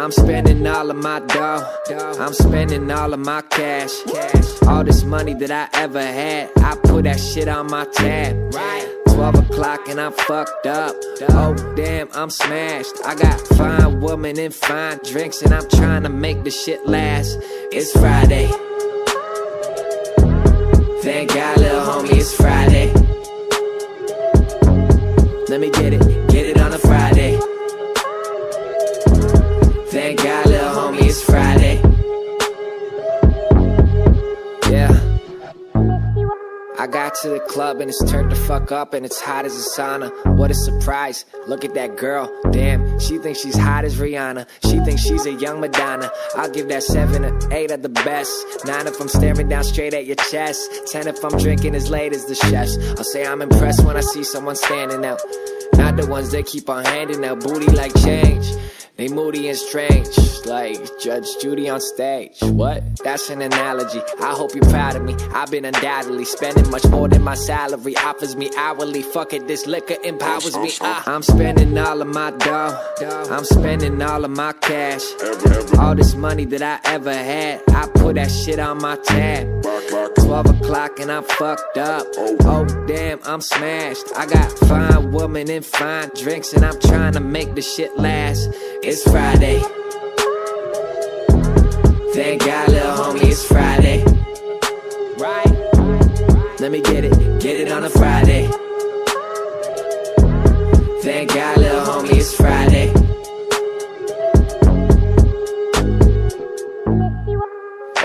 I'm spending all of my dough. I'm spending all of my cash. All this money that I ever had, I put that shit on my tab. 12 o'clock and I'm fucked up. Oh damn, I'm smashed. I got fine women and fine drinks, and I'm trying to make the shit last. It's Friday. Thank God, little homie, it's Friday. Let me get it on a Friday. Thank God, little homie, it's Friday. Yeah. I got to the club and it's turned the fuck up and it's hot as a sauna. What a surprise, look at that girl. Damn, she thinks she's hot as Rihanna. She thinks she's a young Madonna. I'll give that 7 or 8 at the best. 9 if I'm staring down straight at your chest. 10 if I'm drinking as late as the chefs. I'll say I'm impressed when I see someone standing out. Not the ones that keep on handing out booty like change. They moody and strange, like Judge Judy on stage. What? That's an analogy. I hope you're proud of me. I've been undoubtedly spending much more than my salary offers me hourly. Fuck it, this liquor empowers me. I'm spending all of my dough. I'm spending all of my cash. All this money that I ever had, I put that shit on my tab. 12 o'clock and I'm fucked up. Oh damn, I'm smashed. I got fine women and fine drinks, and I'm trying to make the shit last. It's Friday. Thank God, little homie, it's Friday. Right? Let me get it on a Friday. Thank God, little homie, it's Friday.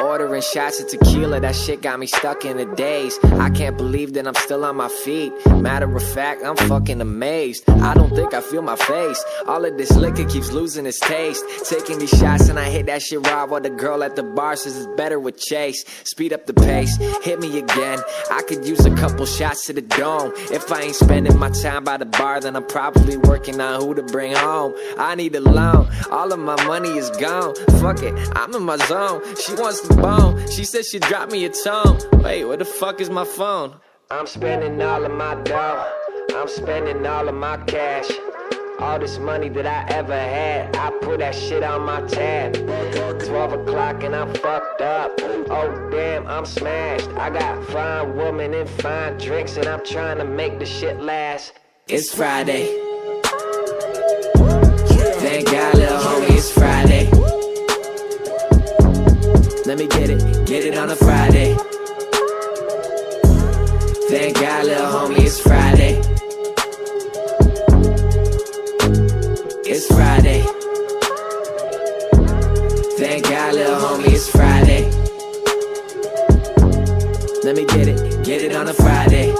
Ordering shots of tequila, that shit got me stuck in a daze. I can't believe that I'm still on my feet. Matter of fact, I'm fucking amazed. I don't think I feel my face. All of this liquor keeps losing its taste. Taking these shots and I hit that shit raw, while the girl at the bar says it's better with chase. Speed up the pace, hit me again. I could use a couple shots to the dome. If I ain't spending my time by the bar, then I'm probably working on who to bring home. I need a loan, all of my money is gone. Fuck it, I'm in my zone. She wants the bone. She said she'd drop me a tone. Wait, where the fuck is my phone? I'm spending all of my dough. I'm spending all of my cash. All this money that I ever had, I put that shit on my tab. 12 o'clock and I'm fucked up. Oh damn, I'm smashed. I got fine women and fine drinks, and I'm trying to make the shit last. It's Friday. Thank God, little homie, it's Friday. Let me get it on a Friday. Thank God, little homie, it's Friday. It's Friday. Thank God, little homie, it's Friday. Let me get it on a Friday.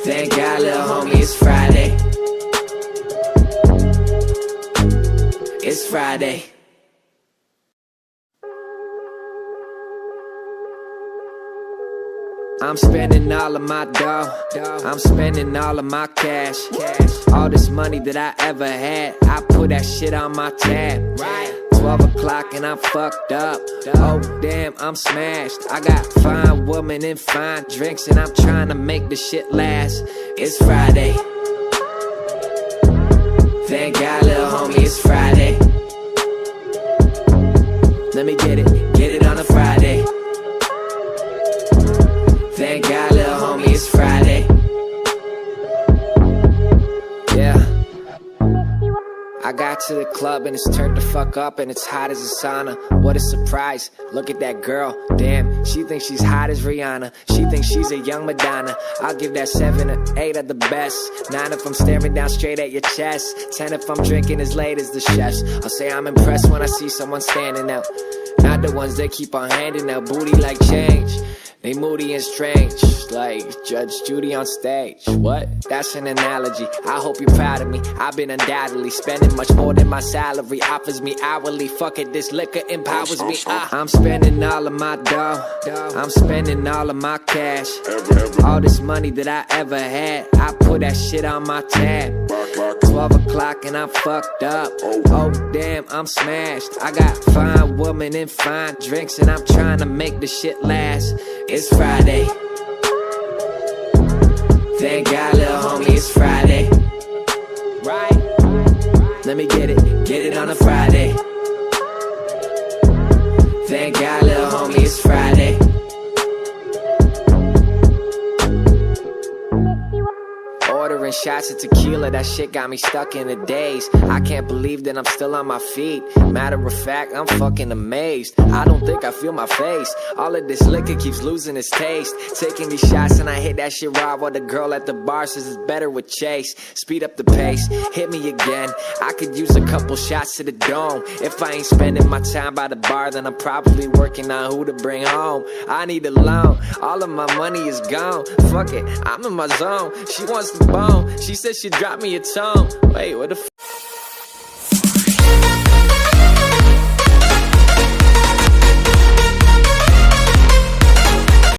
Thank God, little homie, it's Friday. It's Friday. I'm spending all of my dough. I'm spending all of my cash. All this money that I ever had, I put that shit on my tab. 12 o'clock and I'm fucked up. Oh damn, I'm smashed. I got fine women and fine drinks, and I'm trying to make the shit last. It's Friday. Thank God, little homie, it's Friday. Let me get it on a Friday. Thank God, little homie, it's Friday. Yeah. I got to the club and it's turned the fuck up and it's hot as a sauna. What a surprise, look at that girl. Damn, she thinks she's hot as Rihanna. She thinks she's a young Madonna. I'll give that 7 or 8 at the best. 9 if I'm staring down straight at your chest. 10 if I'm drinking as late as the chefs. I'll say I'm impressed when I see someone standing out. Not the ones that keep on handing out booty like change. They moody and strange, like Judge Judy on stage. What? That's an analogy. I hope you're proud of me. I've been undoubtedly spending much more than my salary offers me hourly. Fuck it, this liquor empowers me. I'm spending all of my dough. I'm spending all of my cash. All this money that I ever had, I put that shit on my tab. 12 o'clock and I'm fucked up. Oh damn, I'm smashed. I got fine women and fine drinks, and I'm trying to make the shit last. It's Friday. Thank God, little homie, it's Friday. Right? Let me get get it on a Friday. Thank God, little homie, it's Friday. Ordering shots of tequila, that shit got me stuck in a daze. I can't believe that I'm still on my feet. Matter of fact, I'm fucking amazed. I don't think I feel my face. All of this liquor keeps losing its taste. Taking these shots and I hit that shit raw, while the girl at the bar says it's better with chase. Speed up the pace, hit me again. I could use a couple shots to the dome. If I ain't spending my time by the bar, then I'm probably working on who to bring home. I need a loan, all of my money is gone. Fuck it, I'm in my zone. She wants the bone, she said she'd drop me a tone. Wait, what the f?